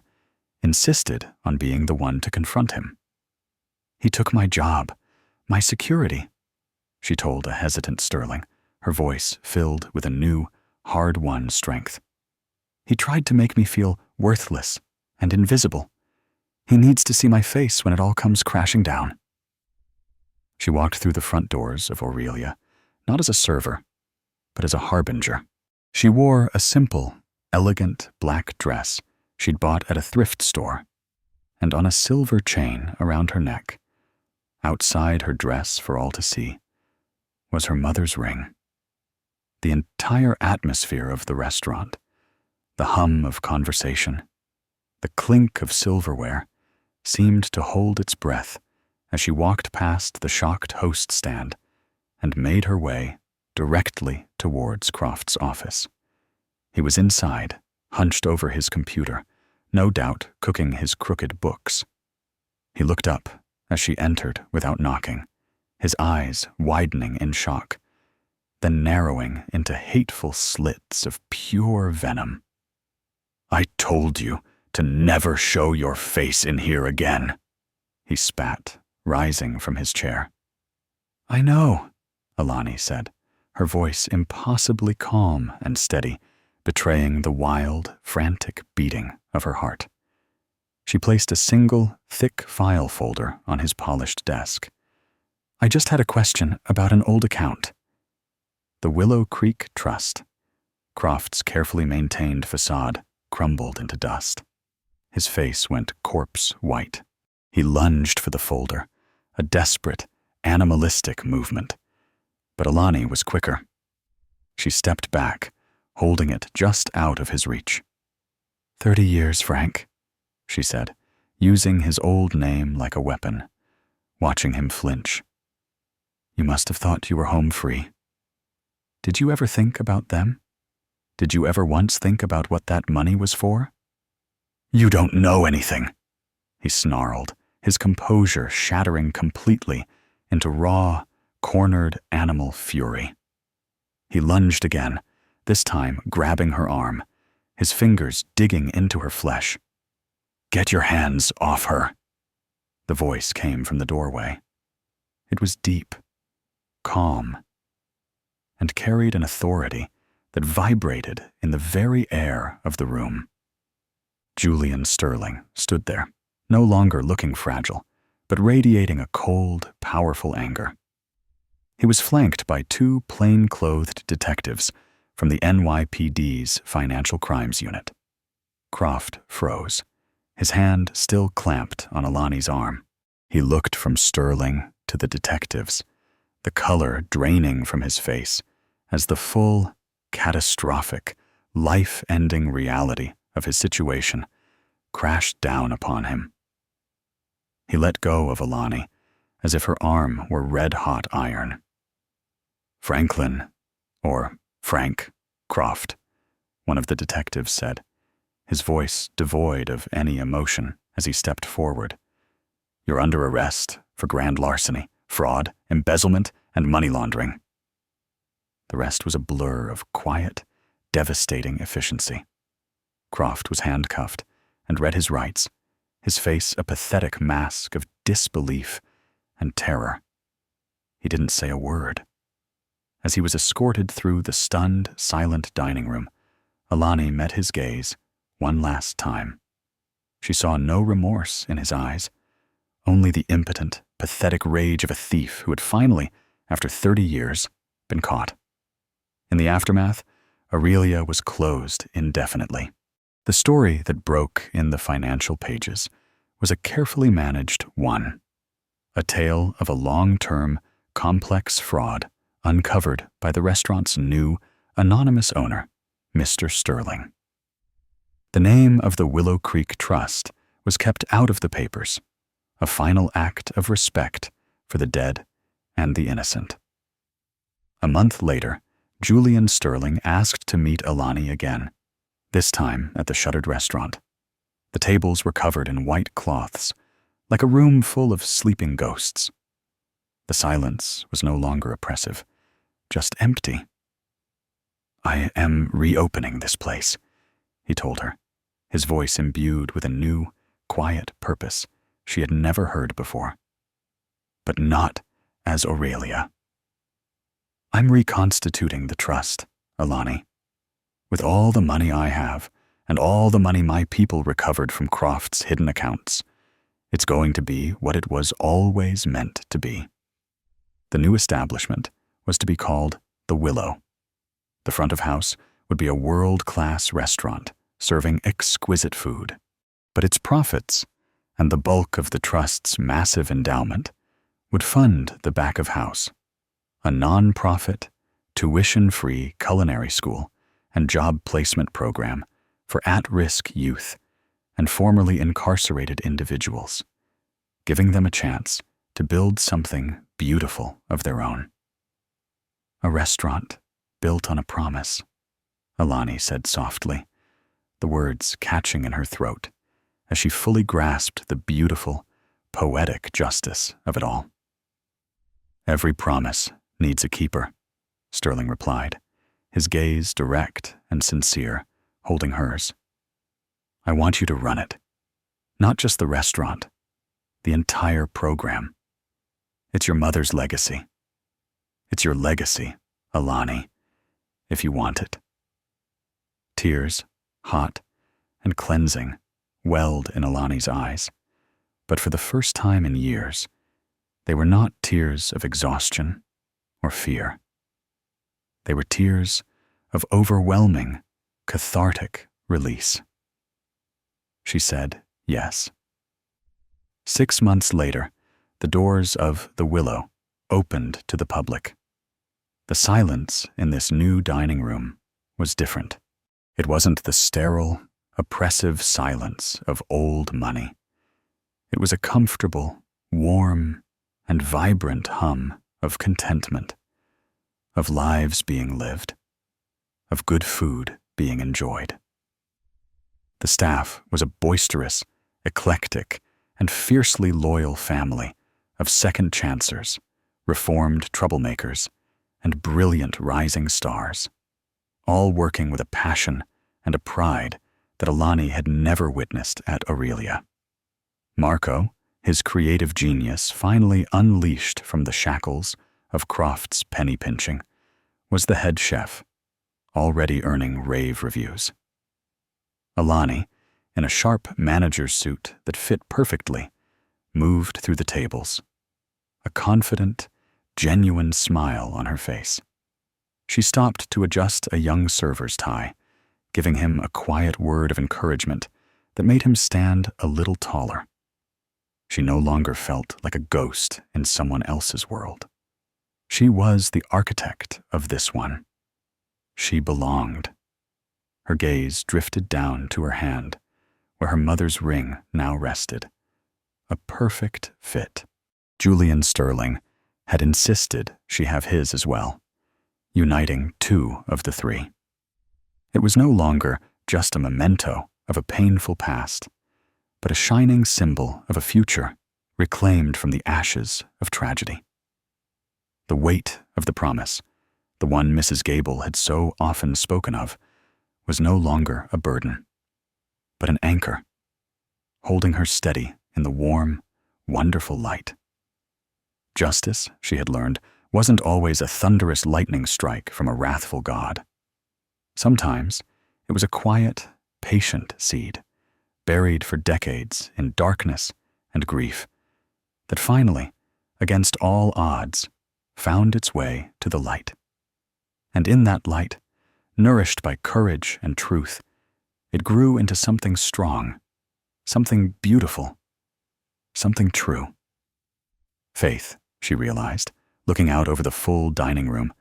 insisted on being the one to confront him. "He took my job, my security," she told a hesitant Sterling, her voice filled with a new, hard-won strength. "He tried to make me feel worthless and invisible. He needs to see my face when it all comes crashing down." She walked through the front doors of Aurelia, not as a server, but as a harbinger. She wore a simple, elegant black dress she'd bought at a thrift store, and on a silver chain around her neck, outside her dress for all to see, was her mother's ring. The entire atmosphere of the restaurant, the hum of conversation, the clink of silverware, seemed to hold its breath as she walked past the shocked host stand and made her way directly towards Croft's office. He was inside, hunched over his computer, no doubt cooking his crooked books. He looked up as she entered without knocking, his eyes widening in shock, then narrowing into hateful slits of pure venom. "I told you to never show your face in here again," he spat, rising from his chair. "I know," Alani said, her voice impossibly calm and steady, betraying the wild, frantic beating of her heart. She placed a single, thick file folder on his polished desk. "I just had a question about an old account." The Willow Creek Trust, Croft's carefully maintained facade, crumbled into dust. His face went corpse white. He lunged for the folder, a desperate, animalistic movement. But Alani was quicker. She stepped back, holding it just out of his reach. 30 years, Frank," she said, using his old name like a weapon, watching him flinch. "You must have thought you were home free. Did you ever think about them? Did you ever once think about what that money was for?" "You don't know anything," he snarled, his composure shattering completely into raw, cornered animal fury. He lunged again, this time grabbing her arm, his fingers digging into her flesh. "Get your hands off her." The voice came from the doorway. It was deep, calm, and carried an authority that vibrated in the very air of the room. Julian Sterling stood there, no longer looking fragile, but radiating a cold, powerful anger. He was flanked by two plain-clothed detectives from the NYPD's Financial Crimes Unit. Croft froze, his hand still clamped on Alani's arm. He looked from Sterling to the detectives, the color draining from his face as the full, catastrophic, life-ending reality of his situation crashed down upon him. He let go of Alani as if her arm were red-hot iron. "Franklin, or Frank Croft," one of the detectives said, his voice devoid of any emotion as he stepped forward. "You're under arrest for grand larceny, fraud, embezzlement, and money laundering." The rest was a blur of quiet, devastating efficiency. Croft was handcuffed and read his rights, his face a pathetic mask of disbelief and terror. He didn't say a word. As he was escorted through the stunned, silent dining room, Alani met his gaze one last time. She saw no remorse in his eyes, only the impotent, pathetic rage of a thief who had finally, after 30 years, been caught. In the aftermath, Aurelia was closed indefinitely. The story that broke in the financial pages was a carefully managed one, a tale of a long-term, complex fraud uncovered by the restaurant's new, anonymous owner, Mr. Sterling. The name of the Willow Creek Trust was kept out of the papers, a final act of respect for the dead and the innocent. A month later, Julian Sterling asked to meet Alani again, this time at the shuttered restaurant. The tables were covered in white cloths, like a room full of sleeping ghosts. The silence was no longer oppressive, just empty. "I am reopening this place," he told her, his voice imbued with a new, quiet purpose she had never heard before. "But not as Aurelia. I'm reconstituting the trust, Alani. With all the money I have, and all the money my people recovered from Croft's hidden accounts, it's going to be what it was always meant to be." The new establishment was to be called The Willow. The front of house would be a world-class restaurant serving exquisite food. But its profits, and the bulk of the trust's massive endowment, would fund the back of house, a non-profit, tuition-free culinary school and job placement program for at-risk youth and formerly incarcerated individuals, giving them a chance to build something beautiful of their own. "A restaurant built on a promise," Alani said softly, the words catching in her throat as she fully grasped the beautiful, poetic justice of it all. "Every promise needs a keeper," Sterling replied, his gaze direct and sincere, holding hers. "I want you to run it. Not just the restaurant, the entire program. It's your mother's legacy. It's your legacy, Alani, if you want it." Tears, hot and cleansing, welled in Alani's eyes, but for the first time in years, they were not tears of exhaustion or fear. They were tears of overwhelming, cathartic release. She said yes. 6 months later, the doors of The Willow opened to the public. The silence in this new dining room was different. It wasn't the sterile, oppressive silence of old money. It was a comfortable, warm, and vibrant hum of contentment, of lives being lived, of good food being enjoyed. The staff was a boisterous, eclectic, and fiercely loyal family of second chancers, reformed troublemakers, and brilliant rising stars, all working with a passion and a pride that Alani had never witnessed at Aurelia. Marco, his creative genius finally unleashed from the shackles of Croft's penny pinching, was the head chef, already earning rave reviews. Alani, in a sharp manager's suit that fit perfectly, moved through the tables, a confident, genuine smile on her face. She stopped to adjust a young server's tie, giving him a quiet word of encouragement that made him stand a little taller. She no longer felt like a ghost in someone else's world. She was the architect of this one. She belonged. Her gaze drifted down to her hand, where her mother's ring now rested. A perfect fit. Julian Sterling had insisted she have his as well, uniting 2 of the 3. It was no longer just a memento of a painful past, but a shining symbol of a future reclaimed from the ashes of tragedy. The weight of the promise, the one Mrs. Gable had so often spoken of, was no longer a burden, but an anchor, holding her steady in the warm, wonderful light. Justice, she had learned, wasn't always a thunderous lightning strike from a wrathful God. Sometimes it was a quiet, patient seed, buried for decades in darkness and grief, that finally, against all odds, found its way to the light. And in that light, nourished by courage and truth, it grew into something strong, something beautiful, something true. Faith, she realized, looking out over the full dining room,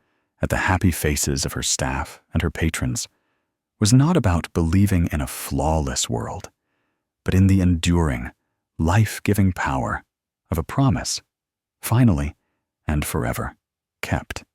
at the happy faces of her staff and her patrons, was not about believing in a flawless world, but in the enduring, life-giving power of a promise, finally and forever kept.